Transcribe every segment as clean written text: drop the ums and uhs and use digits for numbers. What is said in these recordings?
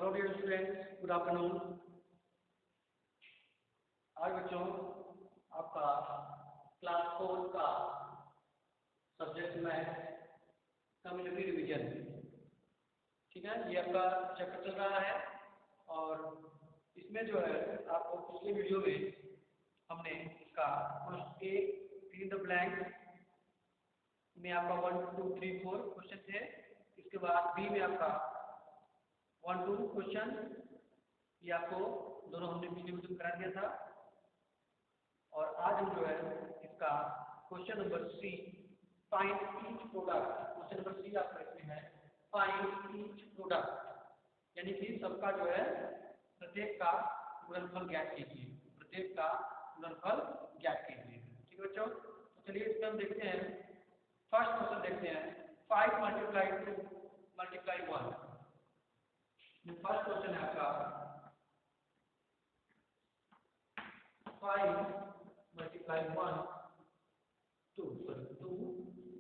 Hello dear students, good afternoon. आज बच्चों आपका क्लास 4 का सब्जेक्ट मैथ कम्युनिटी रिवीजन, ठीक है, ये आपका चैप्टर चल रहा है। और इसमें जो है आपको पिछले वीडियो में हमने इसका फिल द ब्लैंक में आपका 1 2 3 4 क्वेश्चन थे। इसके बाद बी में आपका 1 2 क्वेश्चन, ये आपको दोनों हमने पिछले वीडियो में करा दिया था। और आज हम जो है इसका question number c, find each product, question number c आपका इसमें है फाइंड ईच प्रोडक्ट, यानी कि सबका जो है प्रत्येक का गुणनफल ज्ञात कीजिए, प्रत्येक का गुणनफल ज्ञात कीजिए। ठीक है बच्चों, तो चलिए इसमें हम देखते हैं। फर्स्ट क्वेश्चन देखते हैं, 5 × 2 × 1। फर्स्ट क्वेश्चन है आपका 5 × 1 2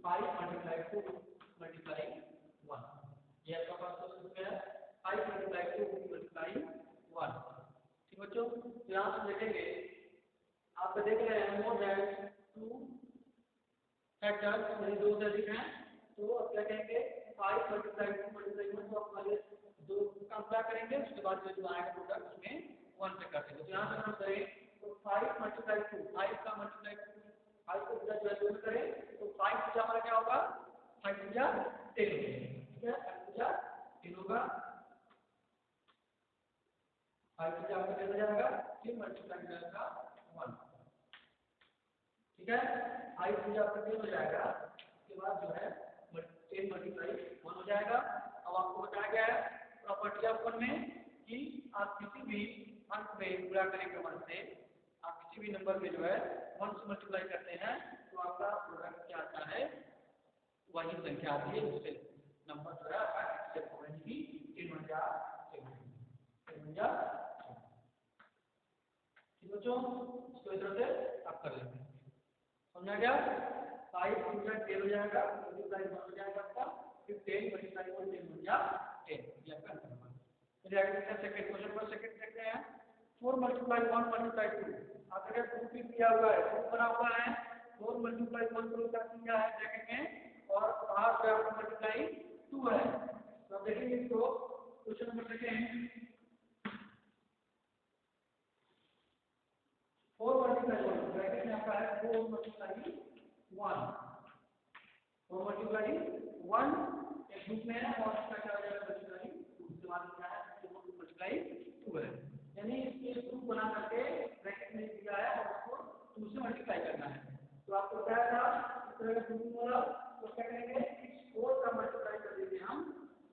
5 × 2 × 1। ये आपका फर्स्ट क्वेश्चन है 5 × 2 × 1। ठीक बच्चों, तो यहाँ से देखेंगे आप देख रहे हैं मोर देन 2 फैक्टर्स, यानी 2 से अधिक हैं। तो अब क्या कहेंगे 5 × 2 × 1, तो आप पहले 2 का क्या करेंगे, उसके बाद जो आएगा प्रोडक्ट उसमें 1 से कर देंगे। तो यहाँ से हम करें तो 5 × 2, 5 का मल्टीप्लाई 5 को जो है 2 में करें तो 5 पूजा हमारा क्या होगा, 5 पूजा 10 होगा। ठीक है, 5 पूजा 10 होगा, 5 पूजा आपका 10 हो जाएगा, फिर मल्टीप्लाई हो जाएगा 1। ठीक है, 5 पूजा आपका 10 हो जाएगा, उसके बाद जो है 10 × 1 हो जाएगा। अब आपको बताया गया है प्रॉपर्टी ऑफ 1 में कि आप किसी भी अंक में गुणा करेंगे 1 से, आप किसी भी नंबर में जो है 1 से मल्टीप्लाई करते हैं तो आपका प्रोडक्ट क्या आता है, वही संख्या आती है, उससे नंबर जो है आपका एक्सेप्ट होगा, यानी कि 10 बन जा। ठीक बच्चों, इसको इधर से आप कर लेंगे, समझा गया। 5 × 10 हो जाएगा, मल्टीप्लाई 1 हो जाएगा आपका, फिर 10 × 1 10 बन जा 10, ये आपका आंसर होगा। चलिए आगे देखते हैं सेकंड क्वेश्चन पर। सेकंड देखते हैं 4 × 1 × 2। आप अगर ग्रुप भी किया हुआ है, ग्रुप बना हुआ है, 4 × 1 को क्या किया है देखेंगे, और बाहर पे आपका मल्टीप्लाई 2 है। तो आप देखेंगे इसको क्वेश्चन नंबर सेकंड 4 × 1 ब्रैकेट में आपका है 4 × 1, 4 × 1 एक ग्रुप में है, और इसका क्या हो जाएगा मल्टीप्लाई 2, उसके बाद क्या है मल्टीप्लाई 2 है, यानी इस ग्रुप बना करके ब्रैकेट में दिया है और उसको 2 से मल्टीप्लाई करना है। तो आपको बताया था इस तरह का ग्रुप वाला, तो क्या करेंगे इस 4 का मल्टीप्लाई कर देंगे हम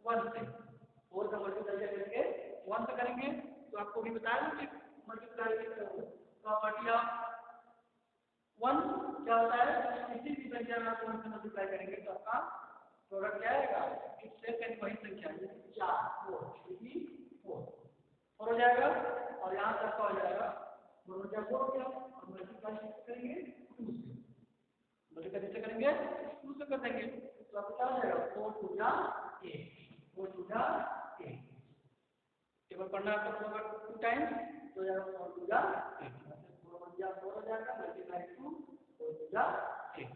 1 से, 4 का मल्टीप्लाई करके 1 से करेंगे। तो आपको भी बताया ना कि मल्टीप्लाई की प्रॉपर्टी ऑफ 1 क्या होता है, किसी भी संख्या में आप 1 से मल्टीप्लाई करेंगे तो आपका प्रोडक्ट क्या आएगा, इससे कहीं वही संख्या 4 हो जाएगा, और यहाँ तक का हो जाएगा 4 हो गया, और मल्टीप्लाई करेंगे 2 से, मल्टीप्लाई से करेंगे 2 से कर देंगे, तो आपको क्या हो जाएगा 4 × 2 = 8, 4 × 2 = 8। टेबल पढ़ना आपको 2 टाइम्स, तो जाएगा 4 × 2 = 8, 4 × 1 = 4 हो जाएगा, मल्टीप्लाई 2 4 × 2 = 8।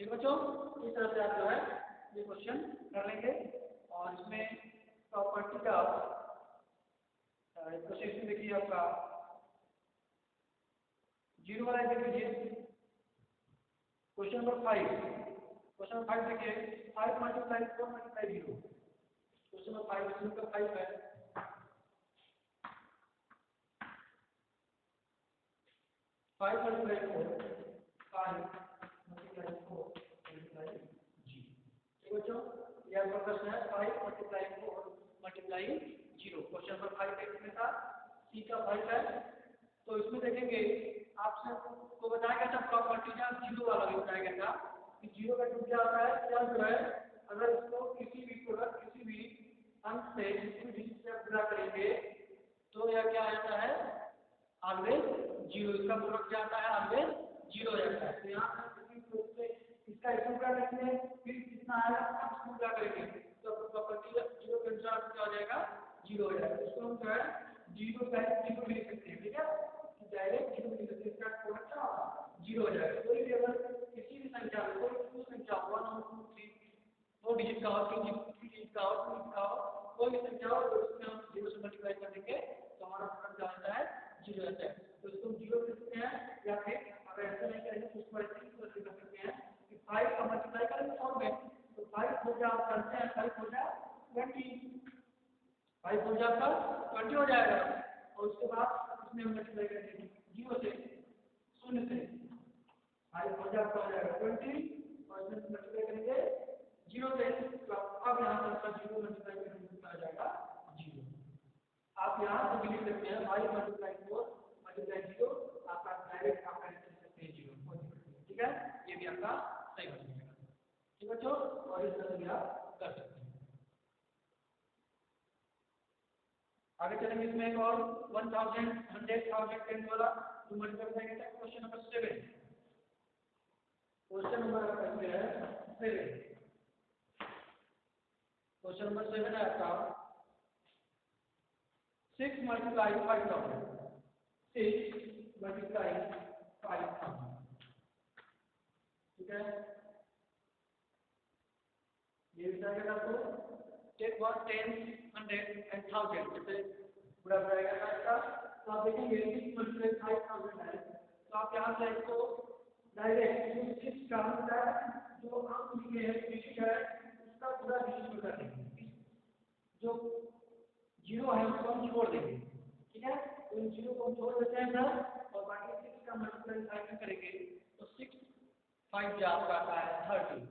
ठीक बच्चों, इस तरह से आप जो है ये क्वेश्चन कर लेंगे। और इसमें प्रॉपर्टी का क्वेश्चन देखिए आपका 0 वाला देख लीजिए, क्वेश्चन नंबर 5। क्वेश्चन नंबर 5 देखिए 5 × 4 × 0। क्वेश्चन नंबर 5 0 का 5 है, 5 × 4 5 × 4 जी। ठीक बच्चों, ये आपका प्रश्न है 5 × 4 × 0। क्वेश्चन नंबर 5 देखने का सी का 5 है। तो इसमें देखेंगे आपसे को बताया गया था प्रॉपर्टी का 0 वाला भी बताया गया था कि 0 का टू क्या होता है, क्या जो है अगर इसको किसी भी प्रोडक्ट किसी भी अंक से किसी भी डिजिट से गुणा करेंगे तो यह क्या आ जाता है, ऑलवेज 0, इसका प्रोडक्ट क्या आता है, ऑलवेज 0 हो जाता है। तो यहाँ से इसका इसको क्या करेंगे, फिर कितना आएगा आप इसको क्या करेंगे, तो प्रॉपर्टी 0 के अनुसार क्या हो जाएगा जीरो हो जाएगा। इसको हम जो है जीरो डायरेक्ट जीरो भी लिख सकते हैं, ठीक है, डायरेक्ट जीरो भी लिख सकते हैं। इसका प्रोडक्ट क्या होगा, जीरो हो जाएगा। कोई भी अगर किसी भी संख्या में कोई भी संख्या 1 और 2 3 दो डिजिट का हो, 3 डिजिट का हो, 2 डिजिट का हो, कोई भी संख्या हो तो उसमें हम जीरो से मल्टीप्लाई कर देंगे तो हमारा प्रोडक्ट क्या होता है, जीरो आता है। तो इसको जीरो लिख सकते हैं, या फिर अगर ऐसा नहीं करेंगे तो उसको ऐसे ही कर सकते हैं कि 5 का मल्टीप्लाई करेंगे 4 में, तो 5 हो जाए आप करते हैं 5 हो जाए 20, 5 हो जाए आपका 20 हो जाएगा। और उसके बाद इसमें हम मल्टीप्लाई करेंगे जीरो से, शून्य से, 5 हो जाए आपका हो जाएगा 20 और इसमें मल्टीप्लाई करेंगे जीरो से। तो अब यहाँ पर आपका जीरो मल्टीप्लाई करेंगे तो आ जाएगा जीरो। आप यहाँ से भी लिख सकते हैं 5 मल्टीप्लाई 4 मल्टीप्लाई जीरो, आपका डायरेक्ट आप कर सकते हैं जीरो, ठीक है, ये भी आपका सही बन जाएगा। ठीक है बच्चों, और इस तरह भी आप कर सकते हैं। आगे चलेंगे इसमें एक और 1000 100,000 10 वाला तो मल्टीप्लाई करेंगे। क्वेश्चन नंबर 7, क्वेश्चन नंबर आपका है 7, क्वेश्चन नंबर 7 है आपका 6 मल्टीप्लाई 5000, 6 मल्टीप्लाई 5000, ठीक है, ये बताएगा आपको। टेक 1 10 100 एंड 1000 जैसे पूरा बताएगा ना इसका। तो आप देखेंगे 6 मल्टीप्लाई 5000 है, तो आप यहाँ से इसको डायरेक्ट 6 का होता है जो आप लिखे हैं डिजिट है उसका पूरा डिजिट कर देंगे, जो जीरो है उसको हम छोड़ देंगे, ठीक है, तो इन जीरो को हम छोड़ देते हैं सर, और बाकी 6 का मल्टीप्लाई 5 करेंगे तो 6 5 जो आपका आता है 30,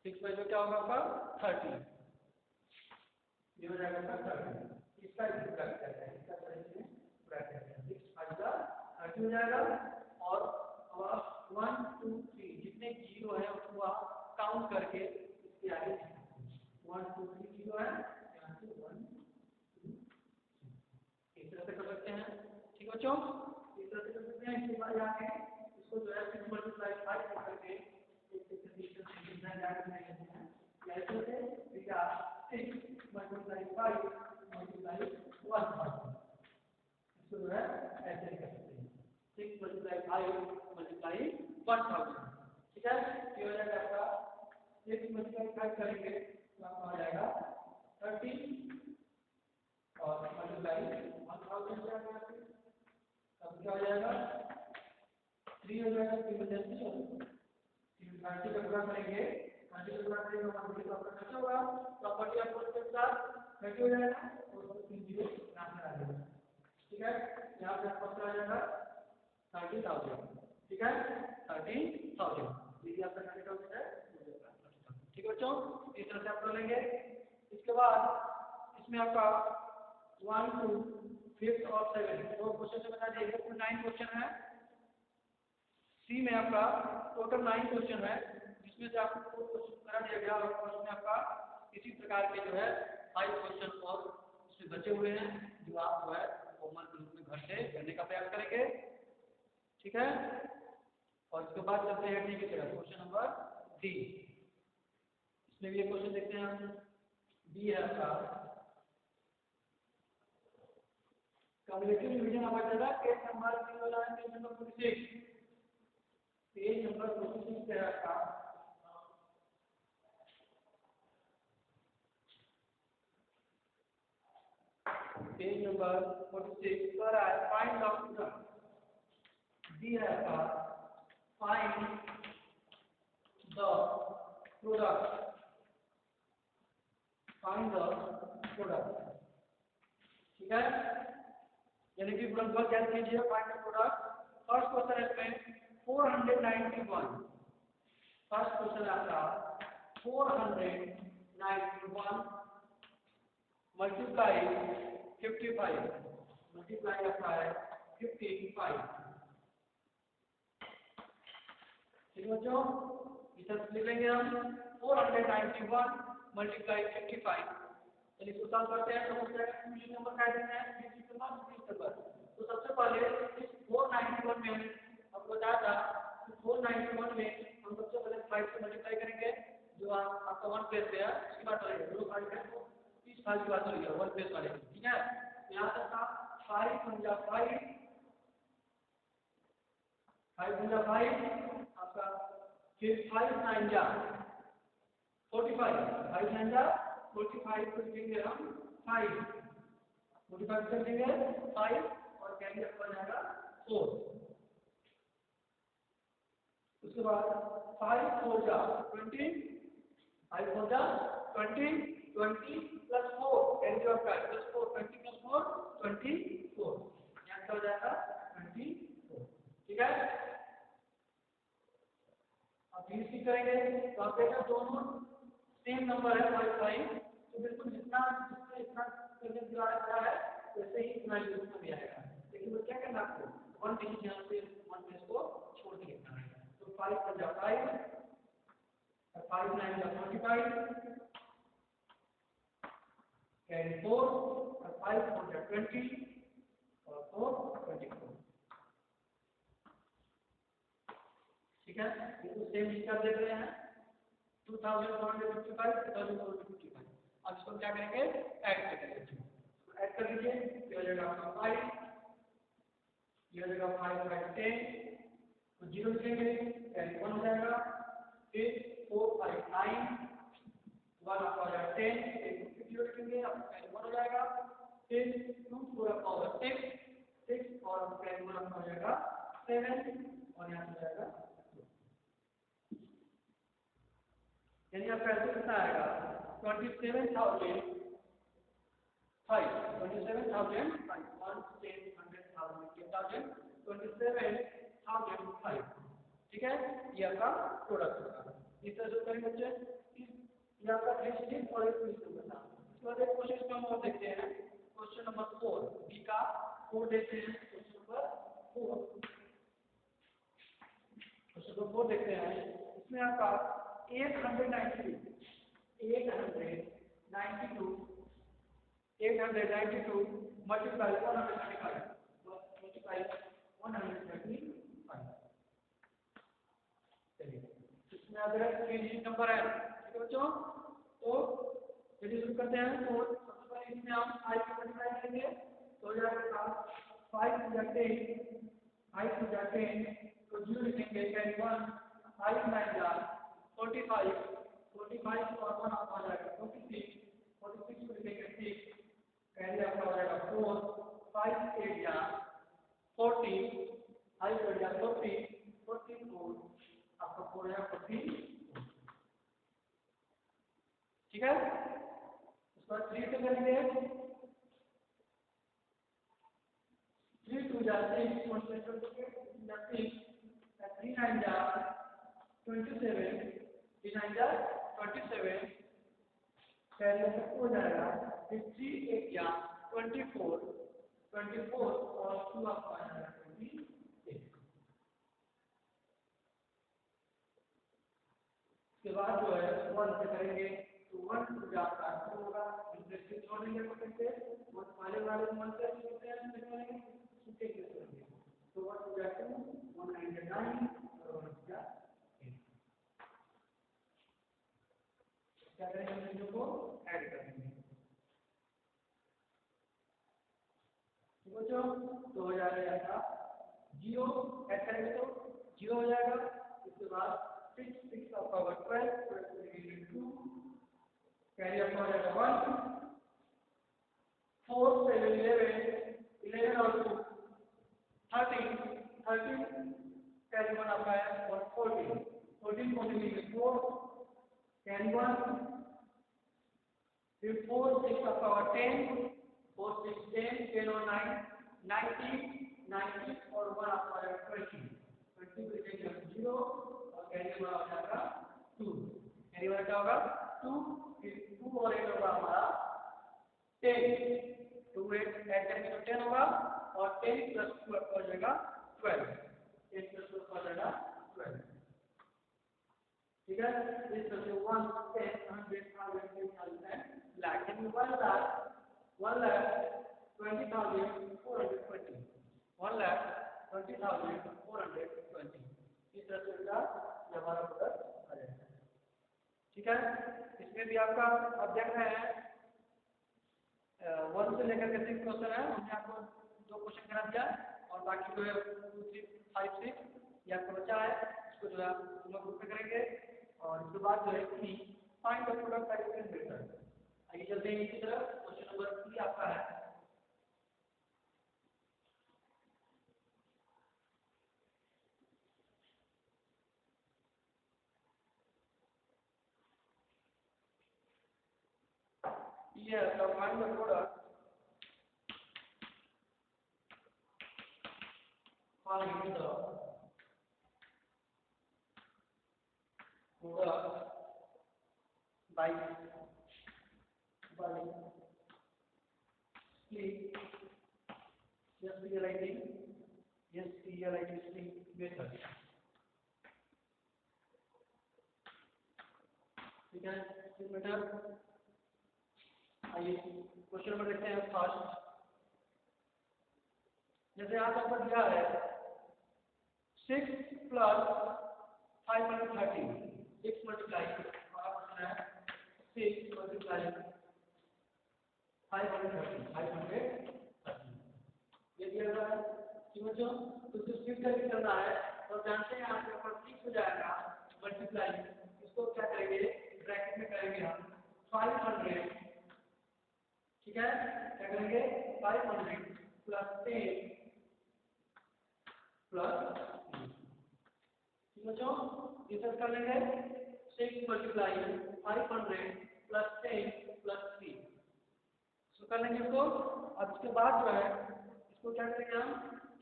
6 5 जो क्या होगा आपका 30, ये हो जाएगा आपका 30। इसका पूरा करते हैं, इसका इसमें पूरा करते हैं 6 5 का 30 हो जाएगा। और अब आप 1 2 3 जितने जीरो है उसको आप काउंट करके इसके आगे 1 2 3 जीरो है, यहाँ से 1 2 इस तरह से कर सकते हैं, ठीक है बच्चों, इस तरह से कर सकते हैं। इसके बाद आगे इसको जो है 6 मल्टीप्लाई 5 करके एक डिफरेंशियल सिग्निफिकेंट याद करते हैं, कैसे से या 6 मल्टीप्लाई 5 मल्टीप्लाई 1, इसको जो है ऐसे कर सकते हैं 6 मल्टीप्लाई 5 मल्टीप्लाई 1000, ठीक है, ये हो जाएगा आपका 6 मल्टीप्लाई 5 करेंगे तो आपका हो जाएगा 30 और मल्टीप्लाई 1000 जाएगा, अब क्या हो जाएगा 3 हो जाएगा, 3 बचा 30 का पूरा करेंगे, 30 का पूरा करेंगे 1 तो आपका कैसे होगा, प्रॉपर्टी ऑफ फोर्स के साथ 30 हो जाएगा और 3 जीरो यहाँ से आ जाएगा, ठीक है, यहाँ पे आपका आ जाएगा 30,000, ठीक है, 30,000, यदि आपका 30,000 है, ठीक है बच्चों, इस तरह से आप कर लेंगे। इसके बाद इसमें आपका 1 2 5 और 7 दो क्वेश्चन से बता दिए, 9 क्वेश्चन है। सी में आपका टोटल 9 क्वेश्चन है, जिसमें से आपको 4 क्वेश्चन करा दिया गया और उसमें आपका इसी प्रकार के जो है 5 क्वेश्चन और उसमें बचे हुए हैं जो आप जो है होमवर्क के रूप में घर से करने का प्रयास करेंगे, ठीक है। और इसके बाद चलते हैं डी की तरफ, क्वेश्चन नंबर डी। इसमें भी एक क्वेश्चन देखते हैं हम, डी है आपका cumulative division of a page number 46, page number 46 पे आपका पेज नंबर 46 पर है फाइंड द प्रोडक्ट, दी है आपका find the product, find the product, ठीक है, यानी कि गुणनफल ज्ञात कीजिए, find the product. First question है इसमें 491, फर्स्ट क्वेश्चन आपका 491 मल्टीप्लाई 55, मल्टीप्लाई आपका है 55, ठीक है बच्चों, इसे लिख लेंगे हम 491 मल्टीप्लाई 55, चलिए इसको सॉल्व करते हैं। तो डिवीजन नंबर क्या देना है, डिजिट नंबर। तो सबसे पहले इस 491 में आपको बताया था कि 491 में हम सबसे पहले 5 से मल्टीप्लाई करेंगे, जो आपका 1 प्लेस है, इसके बाद दोनों 5 है तो इस फाइव की बात हो रही है, वन प्लेस वाले, ठीक है। यहाँ तक था 5 पंजा 5, 5 पंजा 5 आपका, फिर 5 9 जा 45, 5 9 जा 45 को लिखेंगे हम 5, 45 को लिखेंगे 5 और कैरी अप हो जाएगा 4। उसके बाद 5 4 जा 20, 5 4 जा 20, 20 प्लस 4 कैरी अप का प्लस 4, 20 प्लस 4 24, यहाँ क्या हो जाएगा 24, ठीक है। अब बीसी करेंगे तो आप देखा दोनों सेम नंबर है 5 5, तो बिल्कुल जितना जिससे इतना करके दिया है वैसे ही इतना यूज में भी आएगा, लेकिन वो क्या करना आपको 1 डिजिट यहाँ से 1 प्लेस को छोड़ के लिखना है। तो 5 पंजा 5, 5 9 जा 45, कैरी 4 और 5 4 जा 20 और 4 24, ठीक है। बिल्कुल सेम चीज आप देख रहे हैं 2455, 2455। अब इसको क्या करेंगे, ऐड करेंगे, तो ऐड कर दीजिए, ये हो जाएगा आपका 5, ये हो जाएगा 5 5 10, तो 0 लिखेंगे, कैरी 1 हो जाएगा, फिर 4 5 9, 1 आपका हो जाएगा 10, फिर 0 लिखेंगे, आपका कैरी 1 हो जाएगा, फिर 2 4 आपका होगा 6 6 और आपका कैरी 1 आपका हो जाएगा 7 और यहाँ हो जाएगा, यानी आपका ऐसे कितना आएगा 27,000 5, 27,000 5, 1 10 100,000 27,005, ठीक है। ये आपका प्रोडक्ट होगा। इस तरह से करेंगे बच्चे, ये आपका 3 और 1 नंबर था। इसके बाद एक क्वेश्चन हम और देखते हैं, क्वेश्चन नंबर 4 बी का 4 देखते हैं, क्वेश्चन नंबर 4 देखते हैं। इसमें आपका 892 मल्टीप्लाई 135 मल्टीप्लाई 135, चलिए इसमें अगर 3 डिजिट नंबर है, ठीक है बच्चों। तो यदि शुरू करते हैं तो सबसे पहले इसमें हम 5 को मल्टीप्लाई करेंगे, तो हो जाएगा 5 टू 10, 5 टू 10, तो 0 लिखेंगे, कैरी 1, 5 9 जा 45, 45 और 1 आपका हो जाएगा 46, 46 को लिखेंगे 6, कैरी आपका हो जाएगा 4, 5 8 जा 40, 5 8 जा 40, 44 आपका 4 है 40, ठीक है। उसके बाद 3 से करेंगे, 3 2 जा 6, 3 9 जा 27, 3 9 जा 27, पहले तक हो जाएगा, फिर 3 8 जा 24, 24 और 2 आपका आ जाएगा 28। इसके बाद जो है 1 से करेंगे, तो 1 2 जा आपका 2 होगा, इंटरेस्ट छोड़ेंगे करके, वो पहले वाले 1 से छोड़ते हैं, निकालेंगे सूखे के छोड़ेंगे, तो 1 2 जा 2, 1 9 जा 9 और 1 जा 8। क्या करेंगे, हम चीजों को ऐड करेंगे, बच्चों। तो हो जाएगा आपका 0 ऐड करेंगे तो 0 हो जाएगा। इसके बाद 6 6 आपका होगा 12, 12 को लिखेंगे 2, कैरी आपका हो जाएगा 1, 4 7 11, 11 और 2 13, 13 कैरी 1 आपका है और 14, 14 को लिखेंगे 4, कैरी 1, फिर 4 6 आपका होगा 10, 4 6 10, 10 और 9 90, 90 और 1 आपका हो जाएगा 20, 20 को लिखेंगे 0 और कैरी 1 हो जाएगा 2, कैरी 1 क्या होगा 2, फिर 2 और 8 होगा हमारा 10, 2 8 ऐड करेंगे तो 10 होगा और 10 प्लस 2 आपका हो जाएगा 12, 10 प्लस 2 हो जाएगा 12, ठीक है। इस तरह से 1 10 100 1000 लाख, यानी 1 लाख 1,20,420, 1,20,420, इस तरह से ये हमारा प्रोडक्ट आ जाएगा, ठीक है। इसमें भी आपका अब देख रहे हैं 1 से लेकर के 6 क्वेश्चन है, हमने आपको 2 क्वेश्चन करा दिया और बाकी जो है 2, 3, 5, 6 ये आपको बचा है, इसको जो है हम लोग ग्रुप में करेंगे और इसके बाद जो है कि find the product by using method. आइए चलते हैं इसी तरफ, क्वेश्चन नंबर 3 आपका है। ये find the product find the product by split SPLIT split method। ठीक है, split method। आइए क्वेश्चन नंबर देखते हैं फर्स्ट। जैसे यहाँ पर आपको दिया है 6 + 513, 6 मल्टीप्लाई और आपको है 6 मल्टीप्लाई 513 ये दिया हुआ है। समझो तो स्प्लिट करके करना है तो जानते हैं यहाँ पे 6 हो जाएगा मल्टीप्लाई, इसको क्या करेंगे ब्रैकेट में करेंगे हम 500। ठीक है, क्या करेंगे 500 + 10 प्लस समझो इसे कर लेंगे 6 मल्टीप्लाई 500 + 10 + 3 इसको कर लेंगे इसको। अब इसके बाद जो है इसको क्या करेंगे हम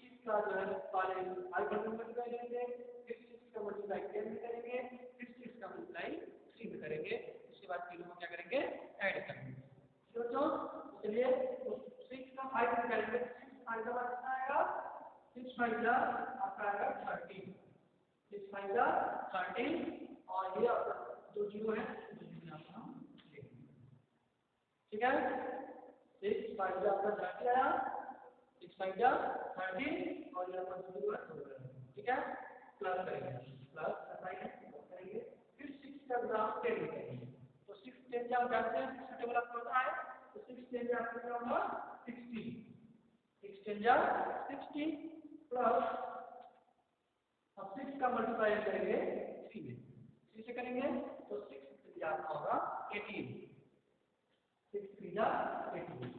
इसका जो है पहले 500 मल्टीप्लाई करेंगे, फिर 6 का मल्टीप्लाई 10 में करेंगे, फिर 6 का मल्टीप्लाई 3 में करेंगे, उसके बाद तीनों को क्या करेंगे ऐड करेंगे। समझो चलिए 6 का 5 में करेंगे, 6 5 का कितना आएगा 6 5 आपका आएगा 13, 6 5 13 और ये आपका जो जीरो है दो जीरो यहाँ पर हम लिखेंगे। ठीक है, 6 5 आपका 30 आया, 6 5 13 और यहाँ पर जीरो है 2। ठीक है, प्लस करेंगे प्लस करेंगे, फिर 6 का ग्राम 10 करेंगे तो 6 10 क्या जानते हैं 6 टेबल आपको पता है तो 6 10 आपका क्या होगा 60, 6 10 60 प्लस अब 6 का मल्टीप्लाई करेंगे 3 में, 3 से करेंगे तो 6 3 आपका होगा 18, 6 3 18।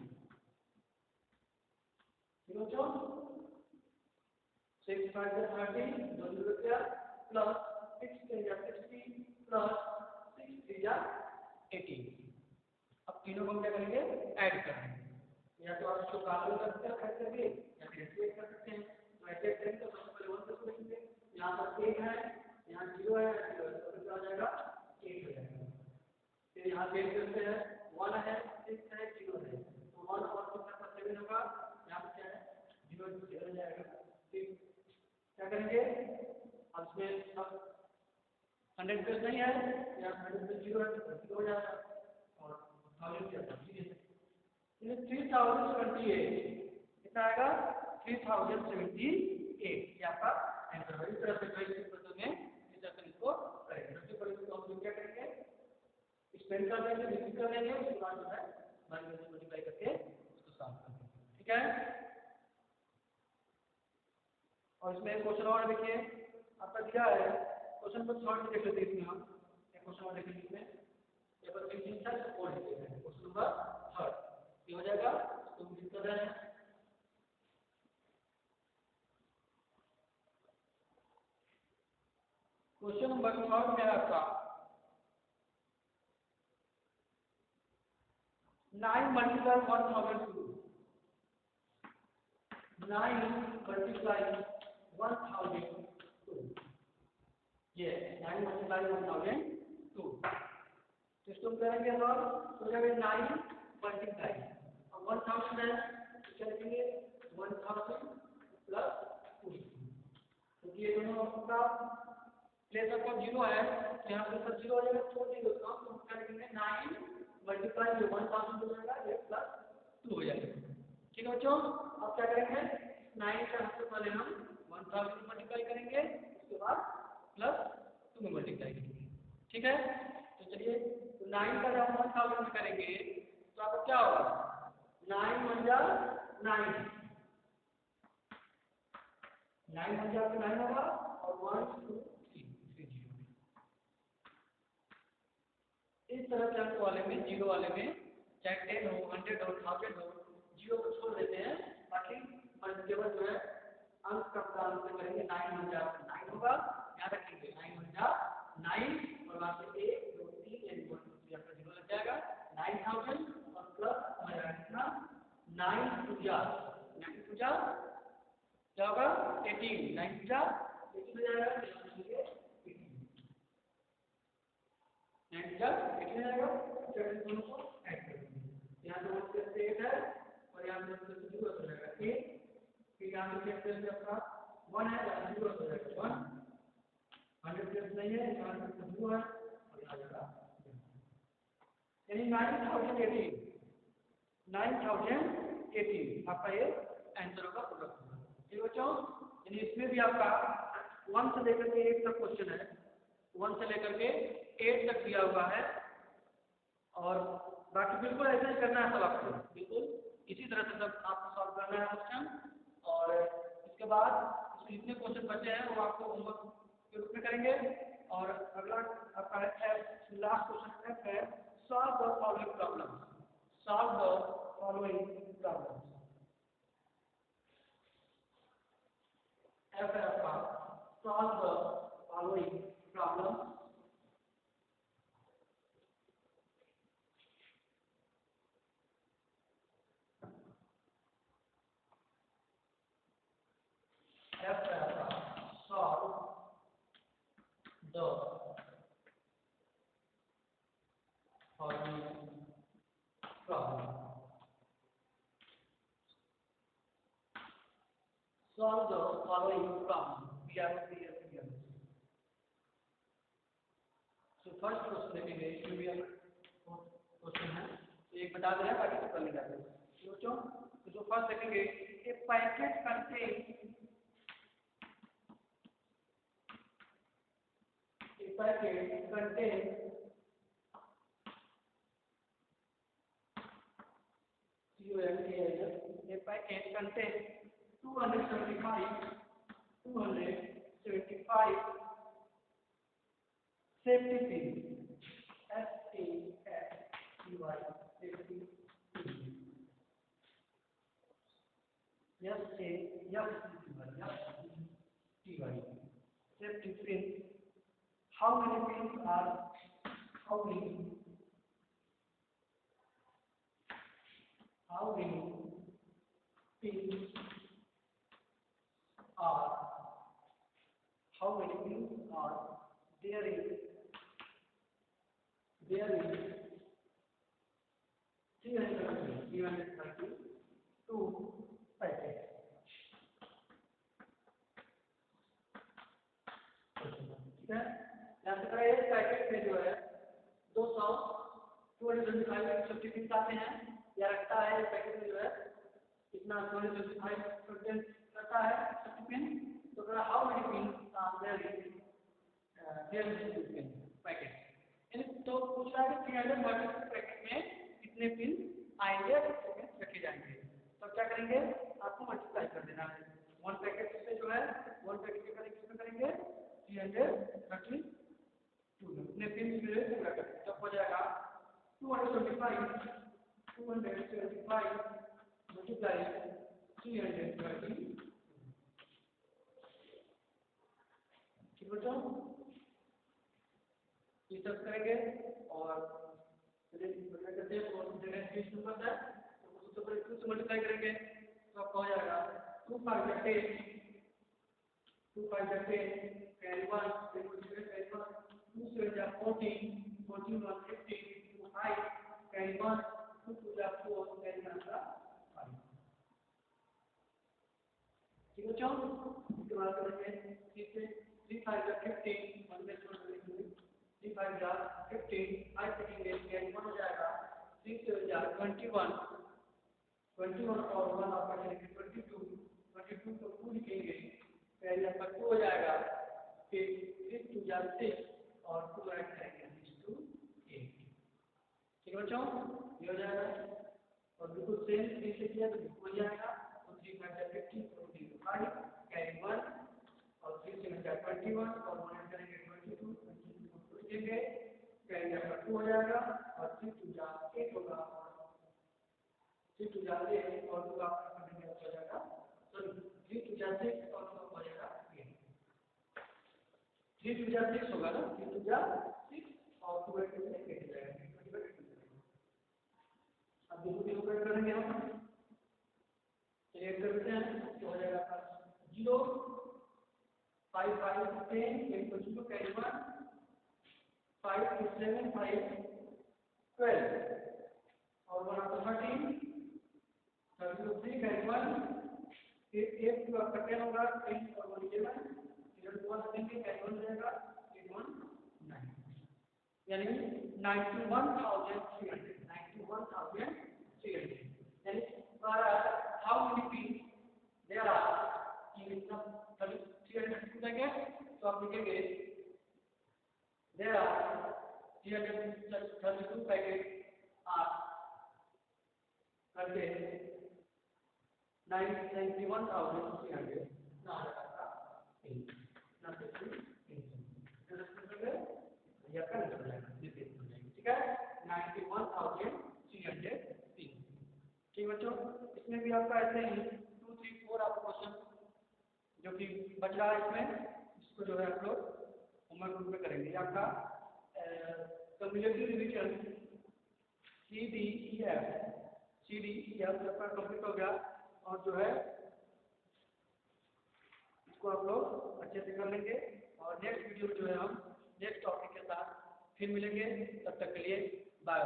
समझो 6 5 13 दो जीरो क्या प्लस 6 10 60 प्लस 6 3 18। अब तीनों को क्या करेंगे ऐड करेंगे, या तो आप इसको काउंट कर सकते हैं ऐड करके या फिर ऐसे कर सकते हैं। तो ऐसे करेंगे तो सबसे पहले 1 को लिखेंगे, यहाँ पर 1 है यहाँ 0 है तो क्या हो जाएगा 8 हो जाएगा। फिर यहाँ देख सकते हैं 1 है 6 है 0 है तो 1 और 6 का 7 होगा, यहाँ पर क्या है 0 0 हो जाएगा। फिर क्या करेंगे अब इसमें सब 100 प्लस नहीं है या 100 प्लस 0 है तो 0 हो जाएगा और 1000 क्या है 3078 कितना आएगा 3078 ये आपका आंसर है। इस तरह से कई प्रश्नों में इस तरह से इसको करेंगे। सबसे पहले इसको हम क्या करेंगे एक्सपेंड कर देंगे, डिफाइन कर देंगे, उसके बाद जो है माइनस से मल्टीप्लाई करके उसको सॉल्व कर देंगे। ठीक है, और इसमें एक क्वेश्चन और देखिए आपका दिया है क्वेश्चन नंबर 3 देख लेते हैं। इसमें हम एक क्वेश्चन और देखेंगे, इसमें पेपर 3 था और देखेंगे क्वेश्चन नंबर 3 ये हो जाएगा तो हम लिख कर रहे हैं। क्वेश्चन नंबर 3 में आपका 9 मल्टीप्लाई 1002, 9 मल्टीप्लाई 1002 ये 9 मल्टीप्लाई 1002 तो इसको करेंगे सर तो जाएगा 9 मल्टीप्लाई अब 1000 है तो क्या लिखेंगे 1000 प्लस 2 क्योंकि ये दोनों आपका प्लेस आपका 0 है तो यहाँ पे सब 0 हो जाएगा, छोड़ देंगे उसको तो हम क्या लिखेंगे 9 मल्टीप्लाई 1000 हो जाएगा ये प्लस 2 हो जाएगा। ठीक है बच्चों, अब क्या करेंगे 9 का सबसे पहले हम 1000 में मल्टीप्लाई करेंगे उसके बाद प्लस 2 में मल्टीप्लाई करेंगे। ठीक है, तो चलिए तो 9 का जब हम 1000 में करेंगे तो आपको क्या होगा 9 1 जा 9, 9 1 जा 9 होगा और 1 2 3 फिर 0। इस तरह से आपको वाले में, जीरो वाले में, चाहे 10 हो, 100 हो, 1000 हो, जीरो को छोड़ देते हैं ताकि केवल जो है अंक का प्रारंभ से करेंगे। 9 1 जा 9 होगा, याद रखेंगे 9 1 जा 9 और वहां से 1 2 3 एंड 1 2 3 आपका जीरो लग जाएगा। 9000 और प्लस हमारा कितना 9 2 जा 9 2 जा क्या होगा 18, 9 2 जा 18 हो जाएगा, 9 2 जा 18 हो जाएगा। फिर दोनों को ऐड कर देंगे, यहाँ पे 1 से 8 है और यहाँ पे 0 हो जाएगा 8, फिर यहाँ पे कैंसिल से आपका 1 है, यहाँ 0 हो जाएगा 1, 100 प्लस नहीं है, यहाँ पे 0 है और यहाँ जाएगा, यानी 9018 आपका ये आंसर होगा प्रोडक्ट होगा। ठीक बच्चों, यानी इसमें भी आपका 1 से लेकर के 8 तक क्वेश्चन है, 1 से लेकर के 8 तक दिया हुआ है और बाकी बिल्कुल ऐसा ही करना है सब आपको, बिल्कुल इसी तरह से सब आपको सॉल्व करना है क्वेश्चन। और इसके बाद इसमें जितने क्वेश्चन बचे हैं वो आपको होमवर्क के रूप में करेंगे। और अगला आपका है लास्ट क्वेश्चन है solve the following problem, solve the following problem. ऐसा आपका solve the following problem. Solve the following problem. Solve the following problem. We have to clear. So first question देखेंगे, इसमें भी क्वेश्चन है, एक बता दे रहा है बाकी सब कर लेंगे आगे। सोचो, तो जो फर्स्ट देखेंगे, a packet contains a packet contains 275 safety pins, SAFTY, safety pins. Safety pins. How many pins are how many pins are there is 332 packets. ठीक है, यहाँ से एक पैकेट में जो है 225 सेफ्टी पिन आते हैं, या रखता है एक पैकेट में जो है कितना 225 कंटेंट करता है सेफ्टी पिन। तो how many pin there is packet, यानी तो पूछ रहा है कि 332 पैकेट में कितने पिन आएंगे, रखे जाएंगे। तो क्या करेंगे, आपको मल्टीप्लाई कर देना है, 1 पैकेट से जो है 1 पैकेट के करेंगे किसमें करेंगे 332 कितने पिन मिले पूरा करेंगे, तब हो जाएगा 275 मल्टीप्लाई 332। ठीक बच्चों, ये सब करेंगे और मल्टीप्लाई करेंगे तो आपको हो जाएगा 2 5 10 कैरी 1 2 7 14 14 1 15 2 5 कैरी 1 2 2 4 कैरी 1 5। ठीक है बच्चों, इसके बाद करेंगे 3 5 15 1 में छोड़ देंगे 3 5 15 5 लिखेंगे कैरी 1 हो जाएगा 3 7 21 और 1 आपका करेंगे 22 को 2 लिखेंगे कैरी आपका 2 हो जाएगा, फिर 3 2 6 और 2 ऐड करेंगे 6 2 8। ठीक है बच्चों, ये हो जाएगा। और बिल्कुल सेम 3 से किया तो बिल्कुल हो जाएगा। तो 3 5 15 और 3 5 कैरी 1 और 3 से 21 और 1 करेंगे 22 को लिखेंगे कैरी आपका 2 हो जाएगा और 3 2 जा 8 होगा 3 2 जा 8 और 2 आपका करेंगे हो जाएगा सॉरी 3 2 जा 6 और 2 हो जाएगा 8 3 2 जा 6 होगा ना 3 2 जा 6 और 2 8 हो जाएगा। अब दोनों को ऐड करेंगे हम ऐड करते हैं तो हो जाएगा आपका 0 5 5 10 8 को 0 कैरी 1 5 2 7 5 12 और 1 आपका 13 3 कैरी 1 8 2 आपका 10 होगा 10 और 1 11 इधर 1 देंगे कैरी 1 हो जाएगा 8 1 9 यानी 91,300 यानी how many pins there are in the 300 देंगे तो आप लिखेंगे there are 332 पैकेट are करके 91,300 ना आता या कर हो जाएगा ठीक है 91,303 ठीक बच्चों इसमें भी आपका ऐसे ही 2 3 4 आपका क्वेश्चन जो कि बच रहा है इसमें इसको जो है आप लोग होमवर्क ग्रुप में करेंगे आपका कम्युलेटिव रिवीजन CDEF आपका कंप्लीट हो गया और जो है इसको आप लोग अच्छे से कर लेंगे और नेक्स्ट वीडियो में जो है हम नेक्स्ट टॉपिक के साथ फिर मिलेंगे तब तक के लिए बाय।